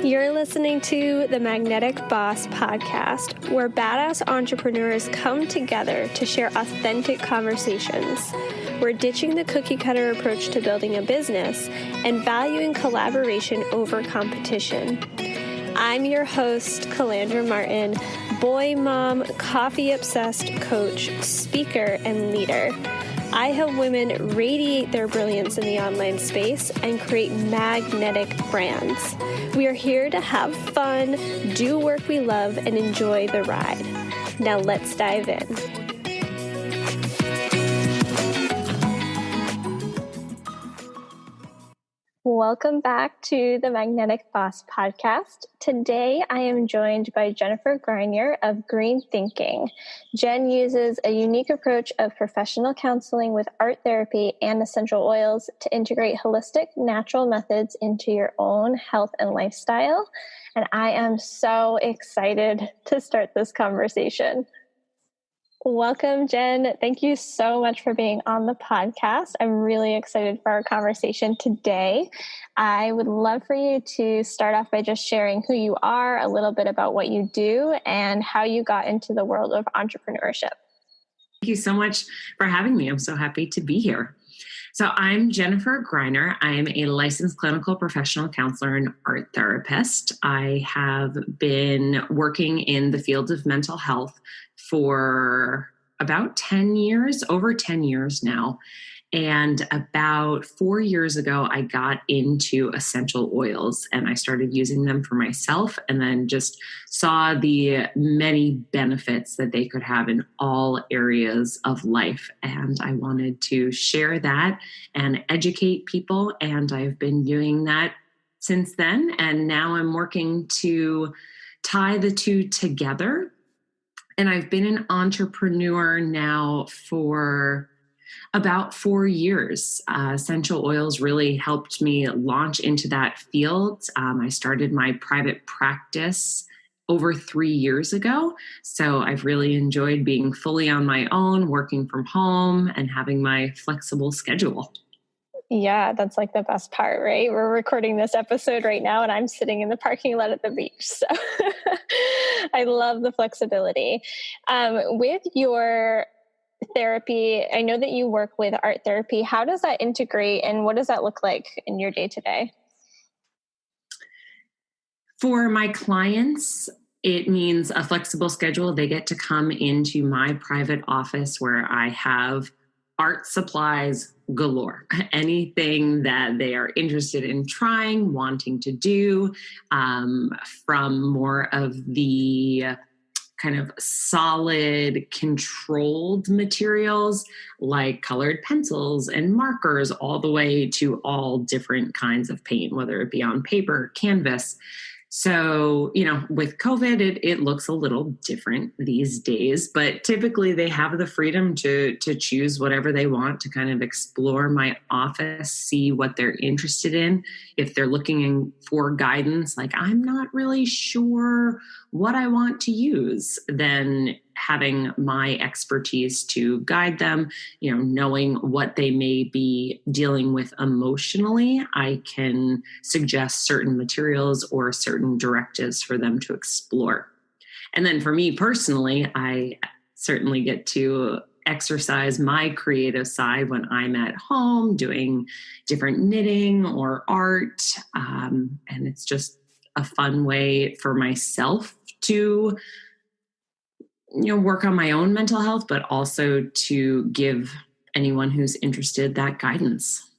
You're listening to the Magnetic Boss Podcast, where badass entrepreneurs come together to share authentic conversations. We're ditching the cookie-cutter approach to building a business and valuing collaboration over competition. I'm your host, Calandra Martin, boy mom, coffee-obsessed coach, speaker, and leader. I help women radiate their brilliance in the online space and create magnetic brands. We are here to have fun, do work we love, and enjoy the ride. Now let's dive in. Welcome back to the Magnetic Boss Podcast. Today, I am joined by Jennifer Greiner of Green Thinking. Jenn uses a unique approach of professional counseling with art therapy and essential oils to integrate holistic, natural methods into your own health and lifestyle. And I am so excited to start this conversation. Welcome, Jenn. Thank you so much for being on the podcast. I'm really excited for our conversation today. I would love for you to start off by just sharing who you are, a little bit about what you do, and how you got into the world of entrepreneurship. Thank you so much for having me. I'm so happy to be here. So I'm Jennifer Greiner. I am a licensed clinical professional counselor and art therapist. I have been working in the field of mental health for about 10 years, over 10 years now. And about 4 years ago, I got into essential oils and I started using them for myself and then just saw the many benefits that they could have in all areas of life. And I wanted to share that and educate people. And I've been doing that since then. And now I'm working to tie the two together. And I've been an entrepreneur now for about 4 years. Essential oils really helped me launch into that field. I started my private practice over 3 years ago. So I've really enjoyed being fully on my own, working from home, and having my flexible schedule. Yeah, that's like the best part, right? We're recording this episode right now and I'm sitting in the parking lot at the beach. So I love the flexibility. With your therapy, I know that you work with art therapy. How does that integrate and what does that look like in your day-to-day? For my clients, it means a flexible schedule. They get to come into my private office where I have art supplies galore. Anything that they are interested in trying, wanting to do, from more of the kind of solid, controlled materials like colored pencils and markers, all the way to all different kinds of paint, whether it be on paper, canvas. So, with COVID, it looks a little different these days, but typically they have the freedom to choose whatever they want, to kind of explore my office, see what they're interested in. If they're looking for guidance, like I'm not really sure what I want to use, then having my expertise to guide them, knowing what they may be dealing with emotionally, I can suggest certain materials or certain directives for them to explore. And then for me personally, I certainly get to exercise my creative side when I'm at home doing different knitting or art. And it's just a fun way for myself to work on my own mental health, but also to give anyone who's interested that guidance.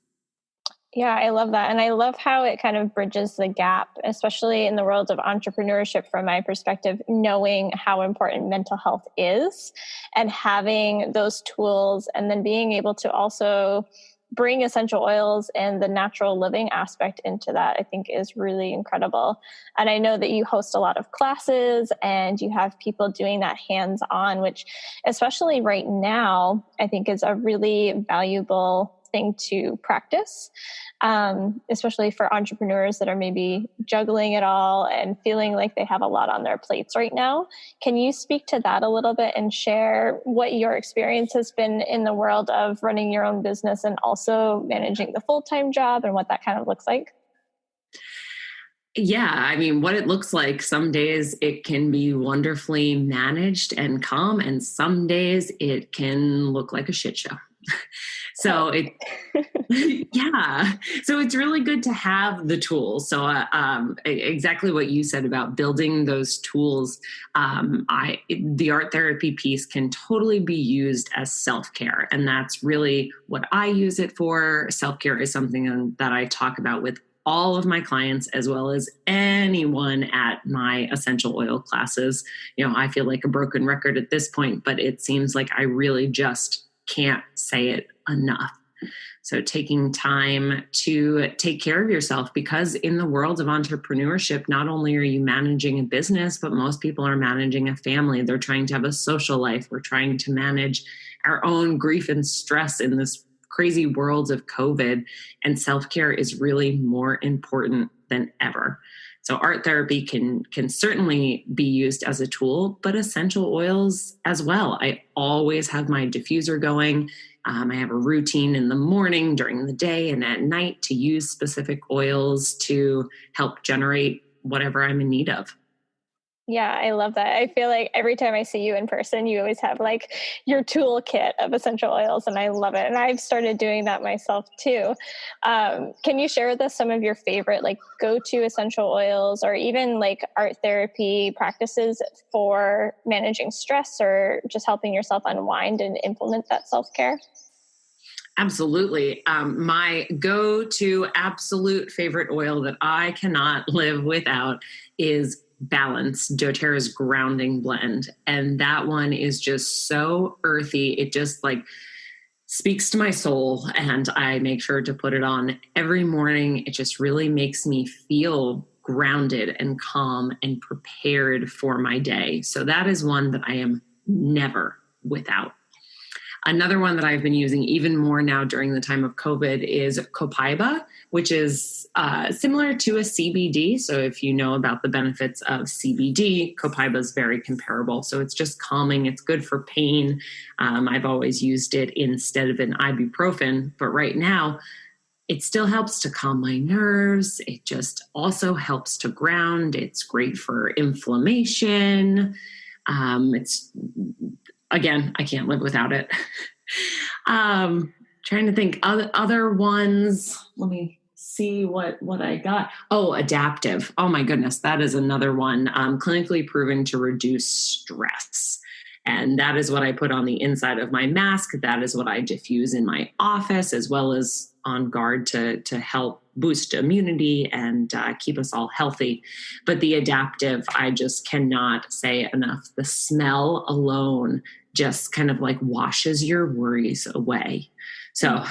Yeah, I love that. And I love how it kind of bridges the gap, especially in the world of entrepreneurship, from my perspective, knowing how important mental health is and having those tools and then being able to also bring essential oils and the natural living aspect into that, I think is really incredible. And I know that you host a lot of classes and you have people doing that hands-on, which especially right now, I think is a really valuable thing to practice, especially for entrepreneurs that are maybe juggling it all and feeling like they have a lot on their plates right now. Can you speak to that a little bit and share what your experience has been in the world of running your own business and also managing the full-time job and what that kind of looks like? Yeah, I mean, what it looks like, some days it can be wonderfully managed and calm, and some days it can look like a shit show. So it, yeah. So it's really good to have the tools. So exactly what you said about building those tools. The art therapy piece can totally be used as self-care, and that's really what I use it for. Self-care is something that I talk about with all of my clients, as well as anyone at my essential oil classes. I feel like a broken record at this point, but it seems like I really just can't say it enough. So taking time to take care of yourself, because in the world of entrepreneurship, not only are you managing a business, but most people are managing a family. They're trying to have a social life. We're trying to manage our own grief and stress in this crazy world of COVID, and self-care is really more important than ever. So art therapy can certainly be used as a tool, but essential oils as well. I always have my diffuser going. I have a routine in the morning, during the day, and at night to use specific oils to help generate whatever I'm in need of. Yeah, I love that. I feel like every time I see you in person, you always have like your toolkit of essential oils, and I love it. And I've started doing that myself too. Can you share with us some of your favorite like go-to essential oils, or even like art therapy practices for managing stress or just helping yourself unwind and implement that self-care? Absolutely. My go-to absolute favorite oil that I cannot live without is Balance, doTERRA's grounding blend. And that one is just so earthy. It just like speaks to my soul, and I make sure to put it on every morning. It just really makes me feel grounded and calm and prepared for my day. So that is one that I am never without. Another one that I've been using even more now during the time of COVID is copaiba, which is similar to a CBD. So if you know about the benefits of CBD, copaiba is very comparable. So it's just calming. It's good for pain. I've always used it instead of an ibuprofen, but right now it still helps to calm my nerves. It just also helps to ground. It's great for inflammation. It's Again, I can't live without it. Trying to think other ones. Let me see what I got. Oh, adaptive. Oh my goodness, that is another one. Clinically proven to reduce stress. And that is what I put on the inside of my mask. That is what I diffuse in my office, as well as on guard to help boost immunity and keep us all healthy. But the adaptive, I just cannot say enough. The smell alone just kind of like washes your worries away. So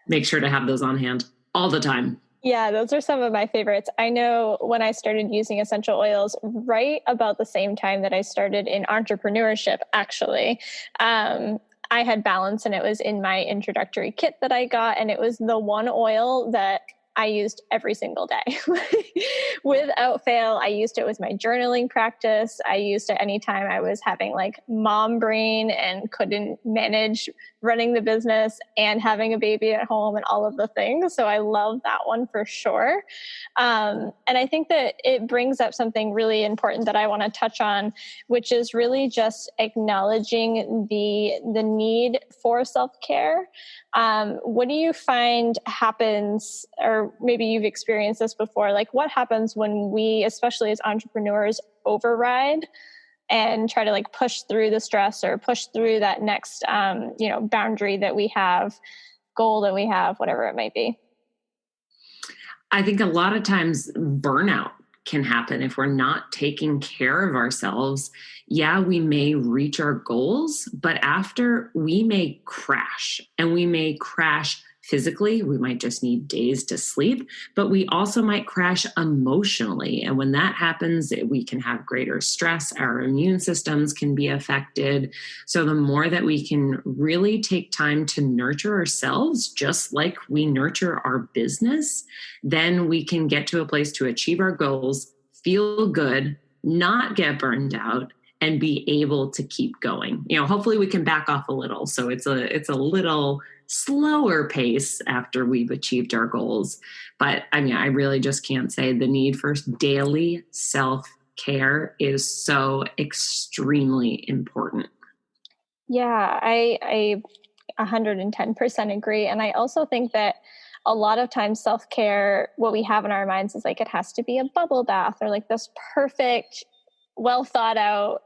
make sure to have those on hand all the time. Yeah, those are some of my favorites. I know when I started using essential oils right about the same time that I started in entrepreneurship, actually, I had Balance, and it was in my introductory kit that I got. And it was the one oil that I used every single day. Without fail, I used it with my journaling practice. I used it anytime I was having like mom brain and couldn't manage running the business and having a baby at home and all of the things. So I love that one for sure. And I think that it brings up something really important that I want to touch on, which is really just acknowledging the need for self-care. What do you find happens, or maybe you've experienced this before, like what happens when we, especially as entrepreneurs, override and try to like push through the stress or push through that next, boundary that we have, goal that we have, whatever it might be? I think a lot of times burnout can happen if we're not taking care of ourselves. Yeah, we may reach our goals, but after we may crash, and we may crash physically. We might just need days to sleep, but we also might crash emotionally. And when that happens, we can have greater stress. Our immune systems can be affected. So the more that we can really take time to nurture ourselves, just like we nurture our business, then we can get to a place to achieve our goals, feel good, not get burned out, and be able to keep going. Hopefully we can back off a little. So it's a little slower pace after we've achieved our goals. But I really just can't say the need for daily self-care is so extremely important. Yeah, I 110% agree. And I also think that a lot of times self-care, what we have in our minds is like, it has to be a bubble bath or like this perfect, well thought out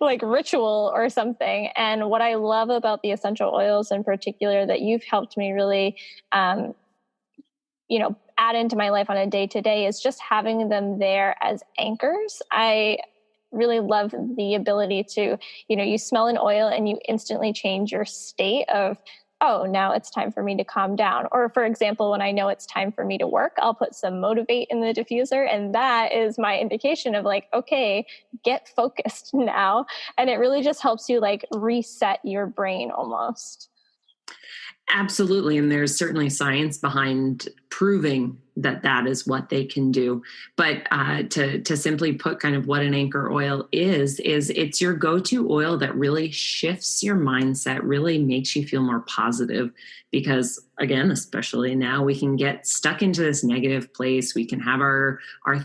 like ritual or something. And what I love about the essential oils in particular that you've helped me really, add into my life on a day to day is just having them there as anchors. I really love the ability to, you smell an oil and you instantly change your state of, oh, now it's time for me to calm down. Or for example, when I know it's time for me to work, I'll put some Motivate in the diffuser. And that is my indication of like, okay, get focused now. And it really just helps you like reset your brain almost. Absolutely. And there's certainly science behind proving that is what they can do. But to simply put kind of what an anchor oil is it's your go-to oil that really shifts your mindset, really makes you feel more positive. Because again, especially now, we can get stuck into this negative place. We can have our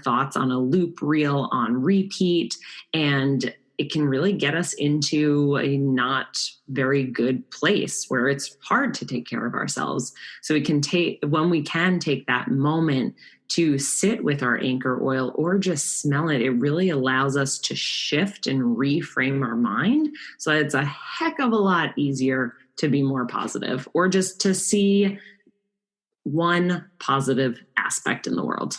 thoughts on a loop reel on repeat, and it can really get us into a not very good place where it's hard to take care of ourselves. So when we can take that moment to sit with our anchor oil or just smell it, it really allows us to shift and reframe our mind. So it's a heck of a lot easier to be more positive or just to see one positive aspect in the world.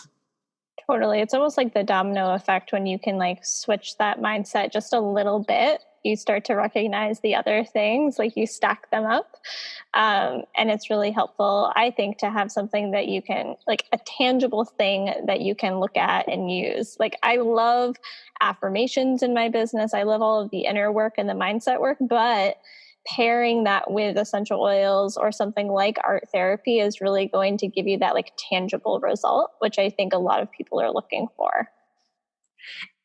Totally. It's almost like the domino effect when you can like switch that mindset just a little bit. You start to recognize the other things, like you stack them up. And it's really helpful, I think, to have something that you can, like a tangible thing that you can look at and use. Like I love affirmations in my business. I love all of the inner work and the mindset work, but pairing that with essential oils or something like art therapy is really going to give you that like tangible result, which I think a lot of people are looking for.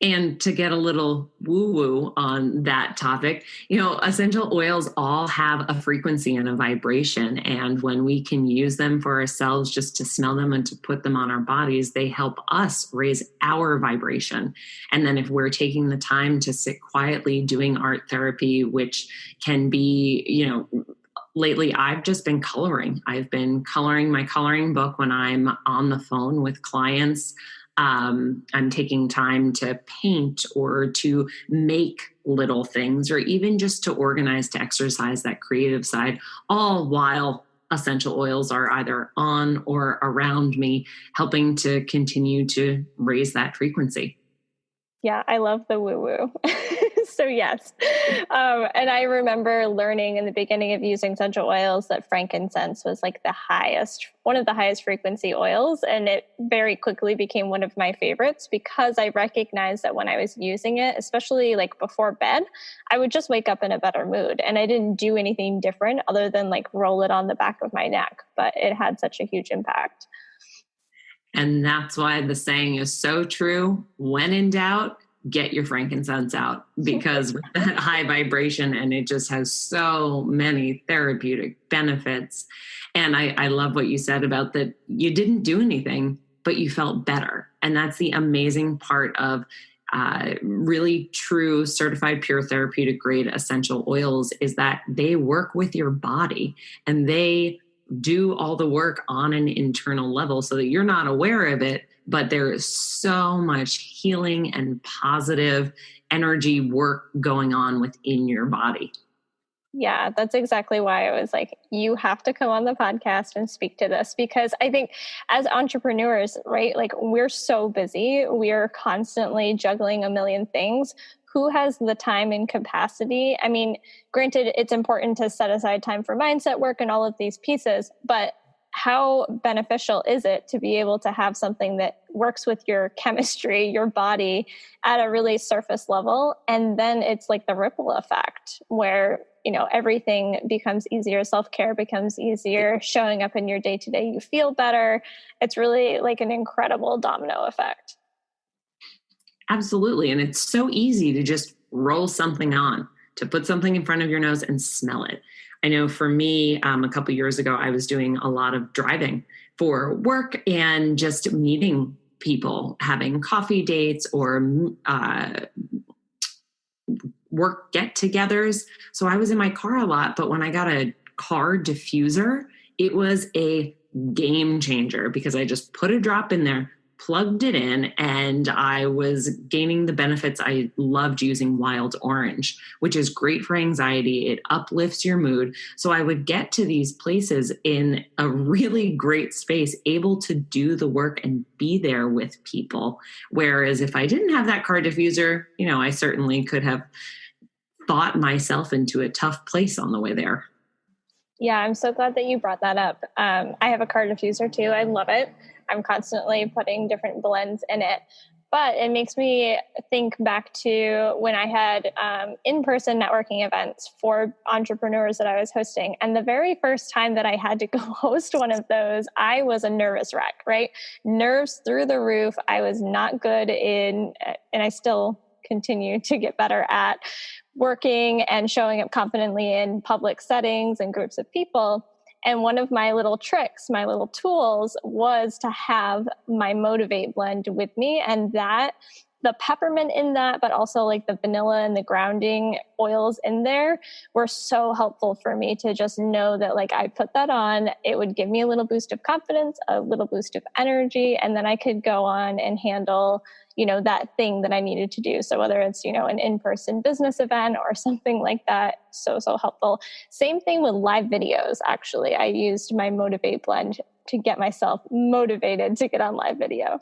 And to get a little woo-woo on that topic, essential oils all have a frequency and a vibration. And when we can use them for ourselves, just to smell them and to put them on our bodies, they help us raise our vibration. And then if we're taking the time to sit quietly doing art therapy, which can be, lately I've just been coloring. I've been coloring my coloring book when I'm on the phone with clients. I'm taking time to paint or to make little things, or even just to organize, to exercise that creative side, all while essential oils are either on or around me, helping to continue to raise that frequency. Yeah, I love the woo-woo. So yes. And I remember learning in the beginning of using essential oils that frankincense was like one of the highest frequency oils. And it very quickly became one of my favorites because I recognized that when I was using it, especially like before bed, I would just wake up in a better mood. And I didn't do anything different other than like roll it on the back of my neck, but it had such a huge impact. And that's why the saying is so true. When in doubt, get your frankincense out, because with that high vibration, and it just has so many therapeutic benefits. And I love what you said about that you didn't do anything, but you felt better. And that's the amazing part of really true certified pure therapeutic grade essential oils, is that they work with your body and they do all the work on an internal level so that you're not aware of it, but there is so much healing and positive energy work going on within your body. Yeah, that's exactly why I was like, you have to come on the podcast and speak to this, because I think as entrepreneurs, right, like we're so busy, we are constantly juggling a million things. Who has the time and capacity? I mean, granted, it's important to set aside time for mindset work and all of these pieces, but how beneficial is it to be able to have something that works with your chemistry, your body at a really surface level? And then it's like the ripple effect where, everything becomes easier. Self-care becomes easier. Showing up in your day-to-day, you feel better. It's really like an incredible domino effect. Absolutely. And it's so easy to just roll something on, to put something in front of your nose and smell it. I know for me, a couple years ago, I was doing a lot of driving for work and just meeting people, having coffee dates or work get-togethers. So I was in my car a lot, but when I got a car diffuser, it was a game changer because I just put a drop in there, plugged it in, and I was gaining the benefits. I loved using wild orange, which is great for anxiety. It uplifts your mood. So I would get to these places in a really great space, able to do the work and be there with people. Whereas if I didn't have that car diffuser, I certainly could have thought myself into a tough place on the way there. Yeah, I'm so glad that you brought that up. I have a car diffuser too. I love it. I'm constantly putting different blends in it. But it makes me think back to when I had in-person networking events for entrepreneurs that I was hosting. And the very first time that I had to go host one of those, I was a nervous wreck, right? Nerves through the roof. I was not good in, and I still continue to get better at working and showing up confidently in public settings and groups of people. And one of my little tricks, my little tools was to have my Motivate blend with me. And that the peppermint in that, but also like the vanilla and the grounding oils in there were so helpful for me to just know that like I put that on, it would give me a little boost of confidence, a little boost of energy, and then I could go on and handle that thing that I needed to do. So whether it's, an in-person business event or something like that, so helpful. Same thing with live videos. Actually, I used my Motivate blend to get myself motivated to get on live video.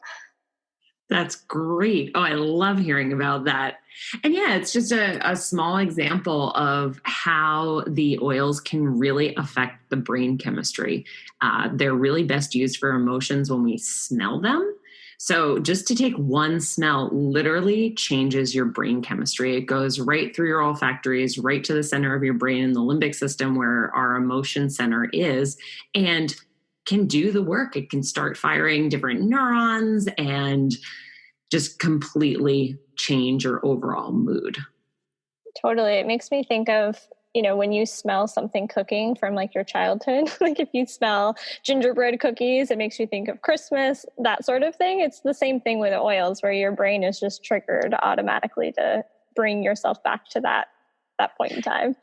That's great. Oh, I love hearing about that. And yeah, it's just a small example of how the oils can really affect the brain chemistry. They're really best used for emotions when we smell them. So just to take one smell literally changes your brain chemistry. It goes right through your olfactories, right to the center of your brain in the limbic system where our emotion center is, and can do the work. It can start firing different neurons and just completely change your overall mood. Totally. It makes me think of, when you smell something cooking from like your childhood, like if you smell gingerbread cookies, it makes you think of Christmas, that sort of thing. It's the same thing with oils where your brain is just triggered automatically to bring yourself back to that point in time.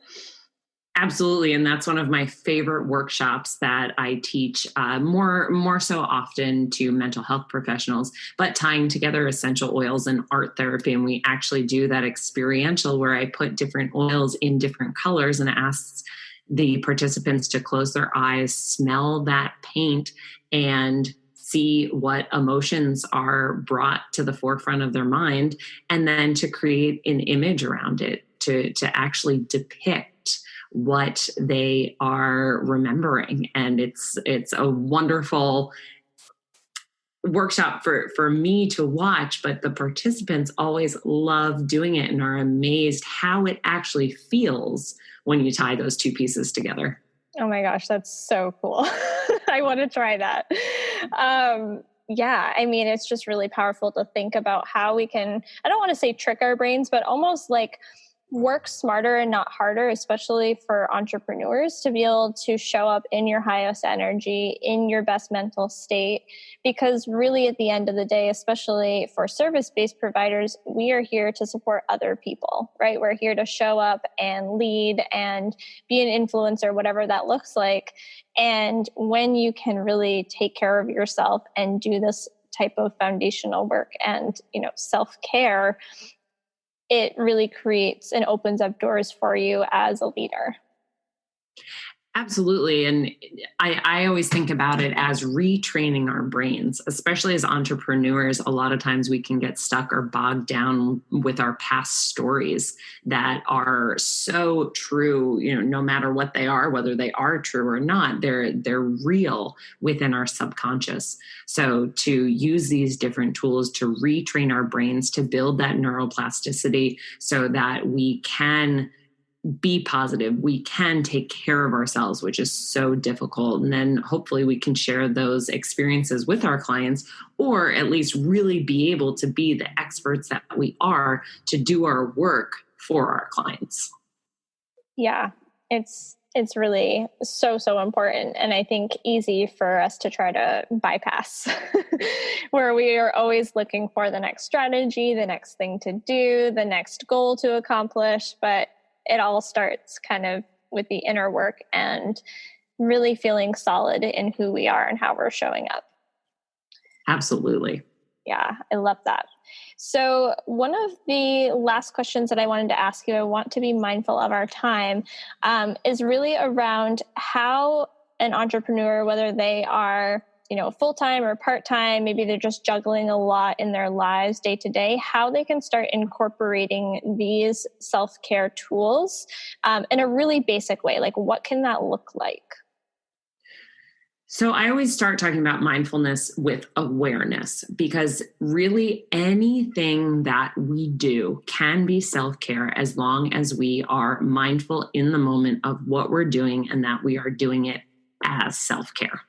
Absolutely. And that's one of my favorite workshops that I teach more so often to mental health professionals, but tying together essential oils and art therapy. And we actually do that experiential where I put different oils in different colors and asks the participants to close their eyes, smell that paint, and see what emotions are brought to the forefront of their mind, and then to create an image around it to actually depict what they are remembering. And it's a wonderful workshop for me to watch, but the participants always love doing it and are amazed how it actually feels when you tie those two pieces together. Oh my gosh, that's so cool. I want to try that. Yeah, I mean, it's just really powerful to think about how we can, I don't want to say trick our brains, but almost like work smarter and not harder, especially for entrepreneurs, to be able to show up in your highest energy, in your best mental state. Because really at the end of the day, especially for service-based providers, we are here to support other people, right? We're here to show up and lead and be an influencer, whatever that looks like. And when you can really take care of yourself and do this type of foundational work and, self-care, it really creates and opens up doors for you as a leader. Absolutely. And I always think about it as retraining our brains, especially as entrepreneurs. A lot of times we can get stuck or bogged down with our past stories that are so true, no matter what they are, whether they are true or not, they're real within our subconscious. So to use these different tools to retrain our brains, to build that neuroplasticity so that we can be positive. We can take care of ourselves, which is so difficult. And then hopefully we can share those experiences with our clients, or at least really be able to be the experts that we are to do our work for our clients. Yeah, it's really so important, and I think easy for us to try to bypass where we are always looking for the next strategy, the next thing to do, the next goal to accomplish, but it all starts kind of with the inner work and really feeling solid in who we are and how we're showing up. Absolutely. Yeah, I love that. So one of the last questions that I wanted to ask you, I want to be mindful of our time, is really around how an entrepreneur, whether they are, full-time or part-time, maybe they're just juggling a lot in their lives day to day, how they can start incorporating these self-care tools in a really basic way. Like, what can that look like? So I always start talking about mindfulness with awareness, because really anything that we do can be self-care as long as we are mindful in the moment of what we're doing and that we are doing it as self-care.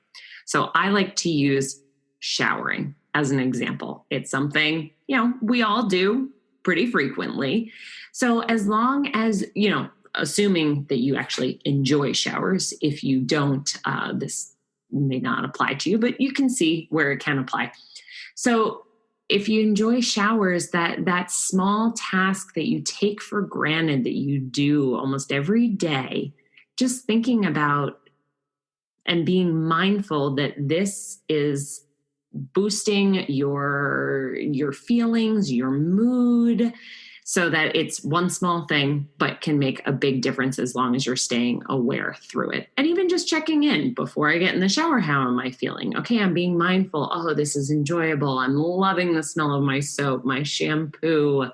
So I like to use showering as an example. It's something, we all do pretty frequently. So as long as, assuming that you actually enjoy showers, if you don't, this may not apply to you, but you can see where it can apply. So if you enjoy showers, that small task that you take for granted that you do almost every day, just thinking about and being mindful that this is boosting your feelings, your mood, so that it's one small thing, but can make a big difference as long as you're staying aware through it. And even just checking in before I get in the shower, how am I feeling? Okay, I'm being mindful. Oh, this is enjoyable. I'm loving the smell of my soap, my shampoo.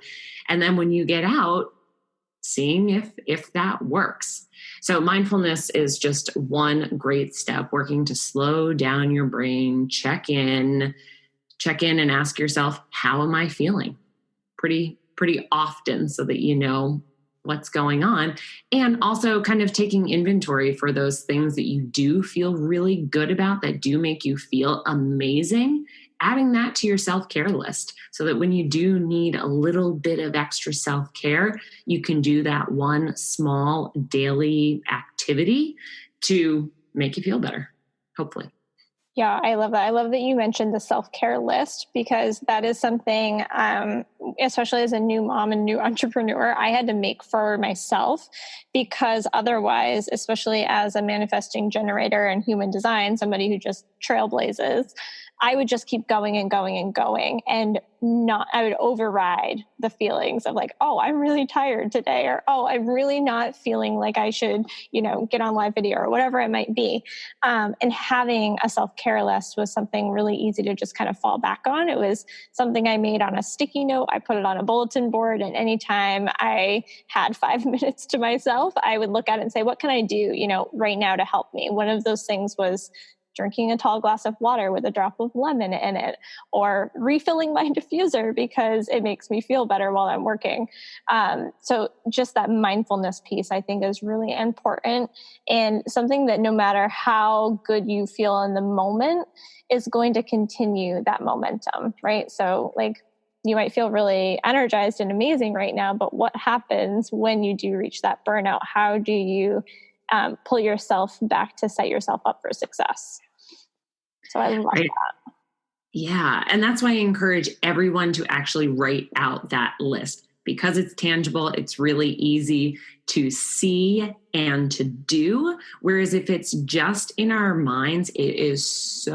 And then when you get out, seeing if that works. So mindfulness is just one great step, working to slow down your brain, check in and ask yourself, how am I feeling? Pretty often, so that you know what's going on. And also kind of taking inventory for those things that you do feel really good about, that do make you feel amazing, adding that to your self-care list, so that when you do need a little bit of extra self-care, you can do that one small daily activity to make you feel better, hopefully. Yeah, I love that. I love that you mentioned the self-care list, because that is something, especially as a new mom and new entrepreneur, I had to make for myself, because otherwise, especially as a manifesting generator and human design, somebody who just trailblazes, I would just keep going and going and going, and I would override the feelings of like, oh, I'm really tired today, or, oh, I'm really not feeling like I should, get on live video, or whatever it might be. And having a self-care list was something really easy to just kind of fall back on. It was something I made on a sticky note. I put it on a bulletin board, and anytime I had 5 minutes to myself, I would look at it and say, what can I do, right now to help me? One of those things was drinking a tall glass of water with a drop of lemon in it, or refilling my diffuser because it makes me feel better while I'm working. So just that mindfulness piece, I think, is really important, and something that no matter how good you feel in the moment is going to continue that momentum, right? So like, you might feel really energized and amazing right now, but what happens when you do reach that burnout? How do you pull yourself back to set yourself up for success? So I love that. Yeah. And that's why I encourage everyone to actually write out that list, because it's tangible. It's really easy to see and to do. Whereas if it's just in our minds, it's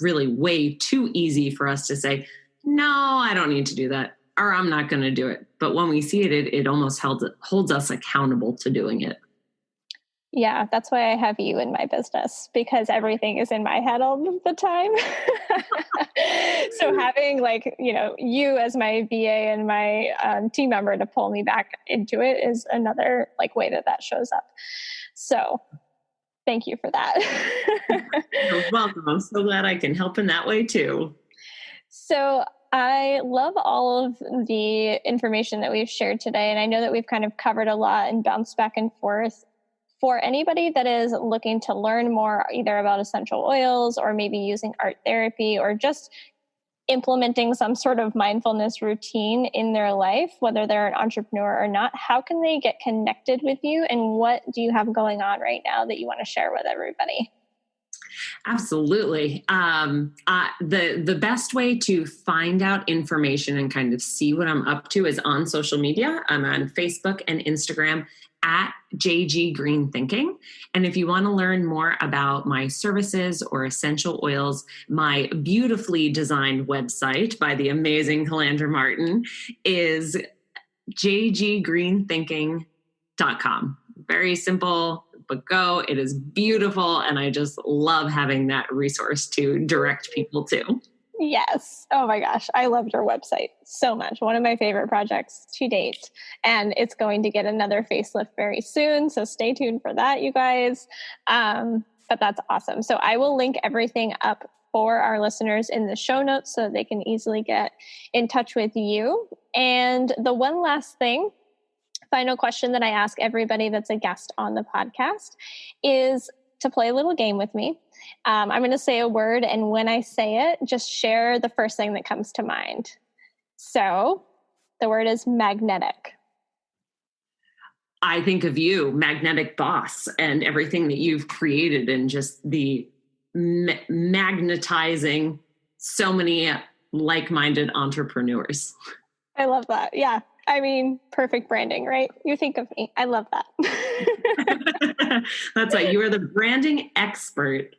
really way too easy for us to say, no, I don't need to do that, or I'm not going to do it. But when we see it, it almost holds us accountable to doing it. Yeah, that's why I have you in my business, because everything is in my head all the time. So having you as my VA and my team member to pull me back into it is another way that shows up. So thank you for that. You're welcome. I'm so glad I can help in that way too. So I love all of the information that we've shared today. And I know that we've kind of covered a lot and bounced back and forth. For anybody that is looking to learn more, either about essential oils or maybe using art therapy or just implementing some sort of mindfulness routine in their life, whether they're an entrepreneur or not, how can they get connected with you? And what do you have going on right now that you want to share with everybody? Absolutely. The best way to find out information and kind of see what I'm up to is on social media. I'm on Facebook and Instagram at JG Green Thinking. And if you want to learn more about my services or essential oils, my beautifully designed website by the amazing Calandra Martin is jggreenthinking.com. Very simple, but go. It is beautiful. And I just love having that resource to direct people to. Yes. Oh my gosh. I loved your website so much. One of my favorite projects to date. And it's going to get another facelift very soon. So stay tuned for that, you guys. But that's awesome. So I will link everything up for our listeners in the show notes so they can easily get in touch with you. And the one last thing, final question that I ask everybody that's a guest on the podcast is to play a little game with me. I'm going to say a word, and when I say it, just share the first thing that comes to mind. So the word is magnetic. I think of you, Magnetic Boss, and everything that you've created, and just the magnetizing so many like-minded entrepreneurs. I love that. Yeah. I mean, perfect branding, right? You think of me. I love that. That's right. You are the branding expert.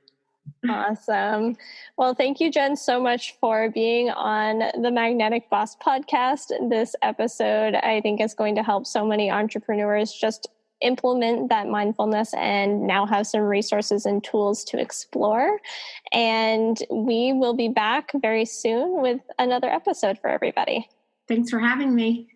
Awesome. Well, thank you, Jenn, so much for being on the Magnetic Boss podcast. This episode, I think, is going to help so many entrepreneurs just implement that mindfulness and now have some resources and tools to explore. And we will be back very soon with another episode for everybody. Thanks for having me.